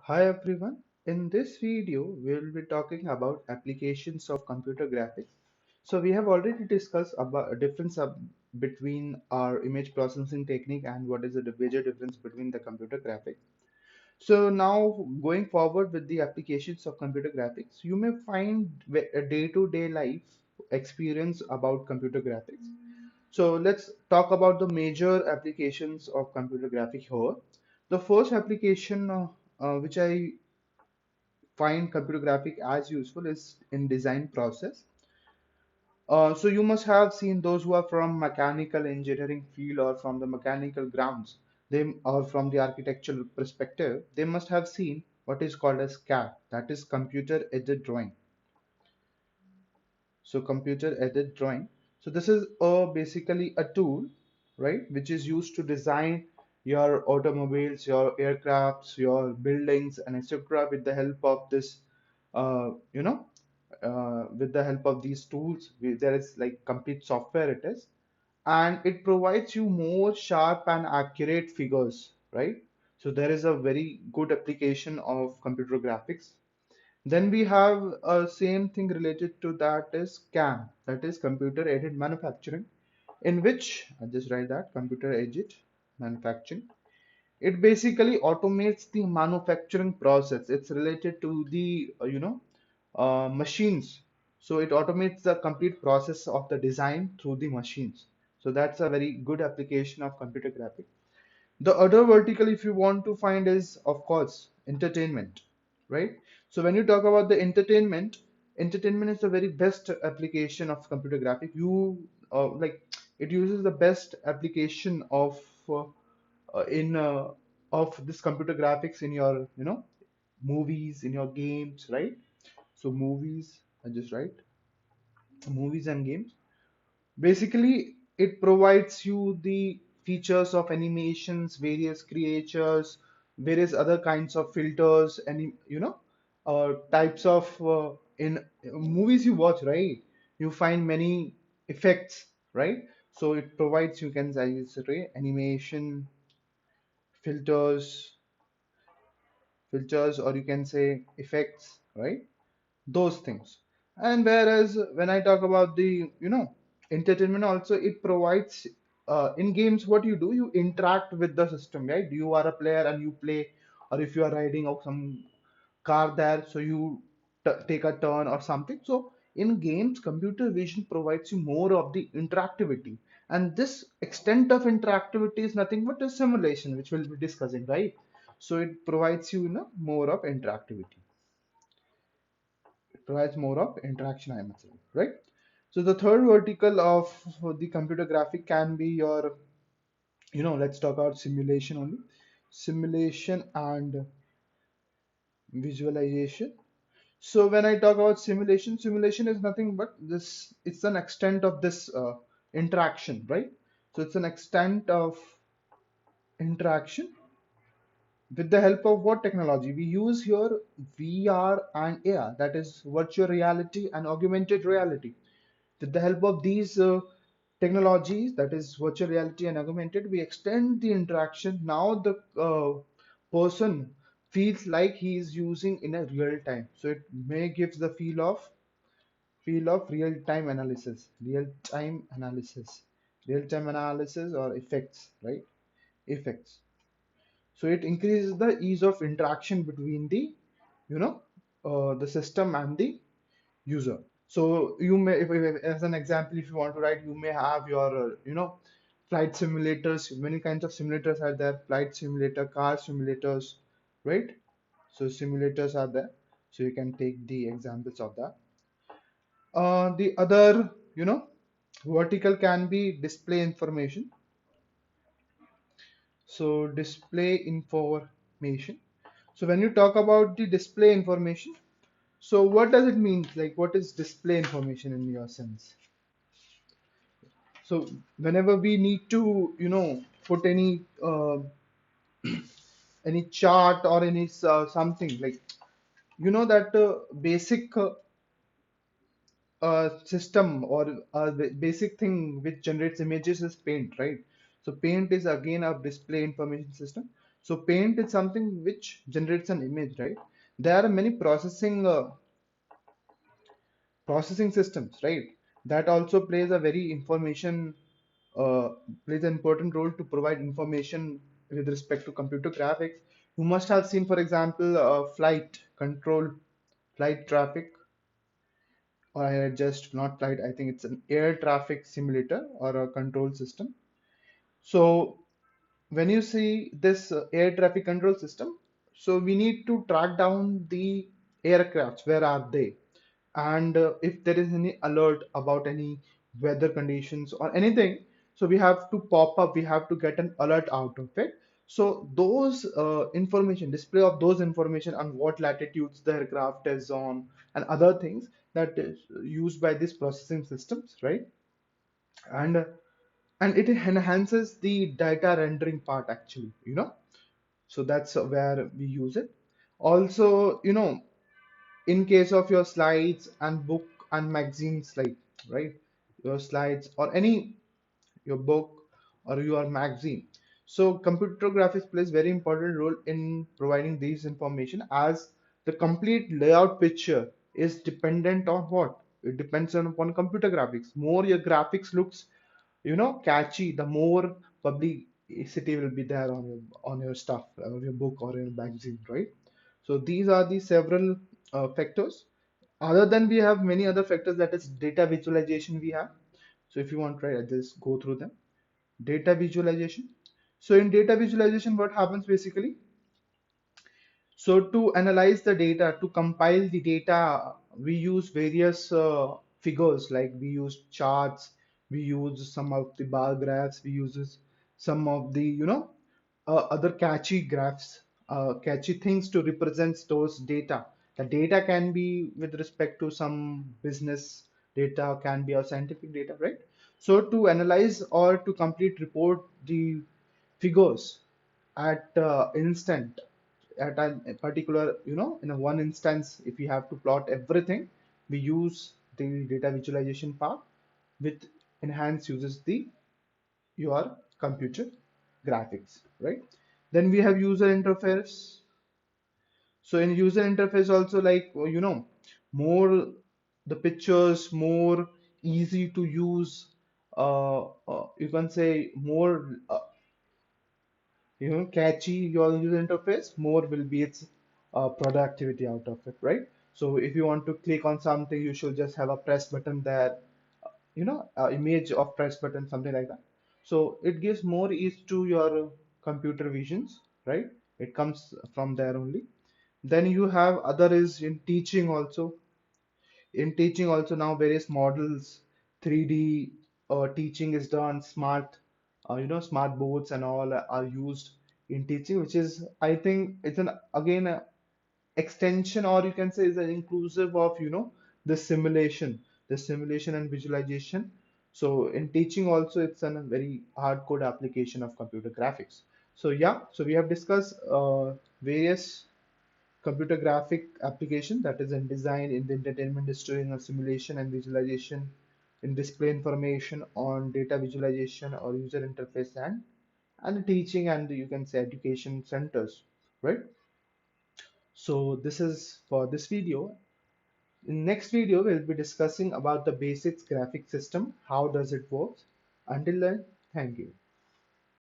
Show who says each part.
Speaker 1: Hi everyone. In this video, we will be talking about applications of computer graphics. So we have already discussed about a difference between our image processing technique and what is the major difference between the computer graphics. So now going forward with the applications of computer graphics, you may find a day-to-day life experience about computer graphics. So let's talk about the major applications of computer graphics here. The first application which I find computer graphic as useful is in design process. So you must have seen those who are from mechanical engineering field or from the mechanical grounds, they or from the architectural perspective, they must have seen what is called as CAD, that is computer aided drawing. So computer aided drawing. So this is basically a tool, right, which is used to design your automobiles, your aircrafts, your buildings, and etc. with the help of this, with the help of these tools. There is like complete software it is, and it provides you more sharp and accurate figures, right? So there is a very good application of computer graphics. Then we have a same thing related to that is CAM, that is computer aided manufacturing, in which I just write that computer aided manufacturing. It basically automates the manufacturing process. It's related to the machines. So it automates the complete process of the design through the machines. So that's a very good application of computer graphics. The other vertical, if you want to find, is of course entertainment, right? So when you talk about the entertainment is the very best application of computer graphic. It uses the best application uh, in of this computer graphics in your movies, in your games, right? So movies, I just write movies and games. Basically, it provides you the features of animations, various creatures, various other kinds of filters, any types of in movies you watch, right? You find many effects, right? So it provides you can say animation, filters, or you can say effects, right? Those things. And whereas when I talk about the entertainment also, it provides in games, what you do, you interact with the system, right? You are a player and you play, or if you are riding of some car there, so you take a turn or something. So in games, computer vision provides you more of the interactivity, and this extent of interactivity is nothing but a simulation, which we'll be discussing, right? So it provides you, more of interactivity, provides more of interaction, I must say, right? So the third vertical of the computer graphic can be your, let's talk about simulation only. Simulation and visualization. So when I talk about simulation, simulation is nothing but this, it's an extent of this interaction, right? So it's an extent of interaction with the help of what technology? We use here VR and AR, that is virtual reality and augmented reality. With the help of these technologies, that is virtual reality and augmented, we extend the interaction. Now the person feels like he is using in a real time. So it may gives the feel of real time analysis or effects, right? Effects. So it increases the ease of interaction between the you know the system and the user. So you may, as an example, if you want to write, you may have your, flight simulators. Many kinds of simulators are there. Flight simulator, car simulators, right? So simulators are there. So you can take the examples of that. The other, vertical can be display information. So display information. So when you talk about the display information, so what does it mean? Like, what is display information in your sense? So whenever we need to, put any chart or any something like, that basic system or basic thing which generates images is Paint, right? So Paint is again a display information system. So paint is something which generates an image, right? There are many processing systems, right? That also plays a very information uh, plays an important role to provide information with respect to computer graphics. You must have seen, for example, flight control, flight traffic, or I just not flight. I think it's an air traffic simulator or a control system. So when you see this air traffic control system, so we need to track down the aircrafts. Where are they? And if there is any alert about any weather conditions or anything, so we have to pop up, we have to get an alert out of it. So those information, display of those information on what latitudes the aircraft is on and other things that is used by these processing systems, right? And and it enhances the data rendering part actually, so that's where we use it. Also, in case of your slides and book and magazine slide, right? Your slides or any your book or your magazine. So computer graphics plays very important role in providing these information as the complete layout picture is dependent on what? It depends on upon computer graphics. More your graphics looks, catchy, the more publicity will be there on your stuff or your book or your magazine, right? So these are the several factors. Other than we have many other factors, that is data visualization we have. So if you want, try, I just go through them. Data visualization. So in data visualization, what happens basically? So to analyze the data, to compile the data, we use various figures, like we use charts, we use some of the bar graphs, we use some of the, other catchy graphs, catchy things to represent those data. The data can be with respect to some business data, can be a scientific data, right? So to analyze or to complete report the figures at instant at a particular, in a one instance, if we have to plot everything, we use the data visualization part with enhance uses the your computer graphics, right? Then we have user interface. So in user interface also, like, more the pictures more easy to use, you can say more catchy your user interface, more will be its productivity out of it, right? So if you want to click on something, you should just have a press button there, image of press button, something like that. So it gives more ease to your computer visions, right? It comes from there only. Then you have other is in teaching also. In teaching also now various models, 3D teaching is done, smart boards and all are used in teaching, which is, I think, it's an again a extension, or you can say is an inclusive of, the simulation and visualization. So in teaching also, it's a very hardcore application of computer graphics. So yeah, so we have discussed various computer graphic application, that is in design, in the entertainment industry, in simulation and visualization, in display information, on data visualization or user interface, and teaching, and you can say education centers, right? So this is for this video. In next video we'll be discussing about the basics graphic system, how does it work. Until then, thank you.